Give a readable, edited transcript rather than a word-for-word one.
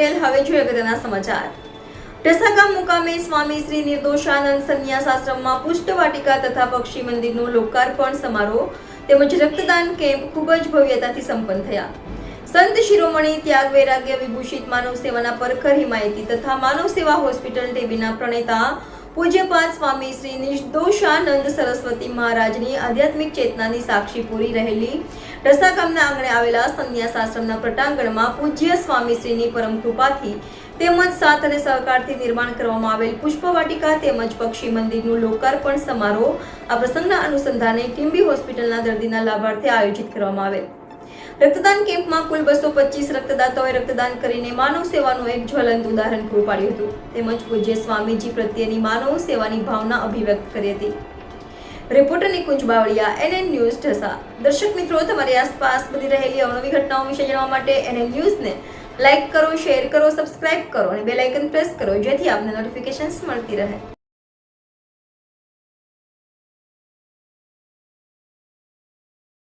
પટેલ। હવે જોઈએ અગત્યના સમાચાર। ઢસા ગામ મુકામે સ્વામી શ્રી નિર્દોષાનંદ સંન્યાસ આશ્રમમાં પુષ્પવાટિકા તથા પક્ષી મંદિરનો લોકાર્પણ સમારોહ તેમજ રક્તદાન કેમ્પ ખૂબ જ ભવ્યતાથી સંપન્ન થયા। સંત શિરોમણી ત્યાગ વૈરાગ્ય વિભૂષિત માનવ સેવાના પરખર હિમાયતી તથા માનવ સેવા હોસ્પિટલ ટીવીના પ્રણેતા પૂજ્યપાદ સ્વામી શ્રી નિર્દોષાનંદ સરસ્વતી મહારાજની આધ્યાત્મિક ચેતનાની સાક્ષી પૂરી રહેલી ઢસા ગામના આંગણે આવેલા સંન્યાસ આશ્રમના પટાંગણમાં પૂજ્ય સ્વામીશ્રીની પરમ કૃપાથી તેમજ સાથ અને સહકારથી નિર્માણ કરવામાં આવેલ પુષ્પવાટિકા તેમજ પક્ષી મંદિરનું લોકાર્પણ સમારોહ આ પ્રસંગના અનુસંધાને ટીમ્બી હોસ્પિટલના દર્દીના લાભાર્થે આયોજિત કરવામાં આવેલ। રક્તદાન કેમ્પમાં કુલ 225 રક્તદાતાઓએ રક્તદાન કરીને માનવ સેવાનું એક જ્વલંત ઉદાહરણ પૂરું પાડ્યું હતું તેમજ પૂજ્ય સ્વામીજી પ્રત્યેની માનવ સેવાની ભાવના અભિવ્યક્ત કરી હતી। Reporter Nikunj Bavaliya, NN news Dhasa. દર્શક મિત્રો, તમારી આસપાસ બની રહેલી અવનવી ઘટનાઓ વિશે જાણવા માટે NN ન્યૂઝને લાઇક કરો, શેર કરો, સબસ્ક્રાઇબ કરો અને બેલ આઇકન પ્રેસ કરો જેથી આપને નોટિફિકેશન્સ મળતી રહે।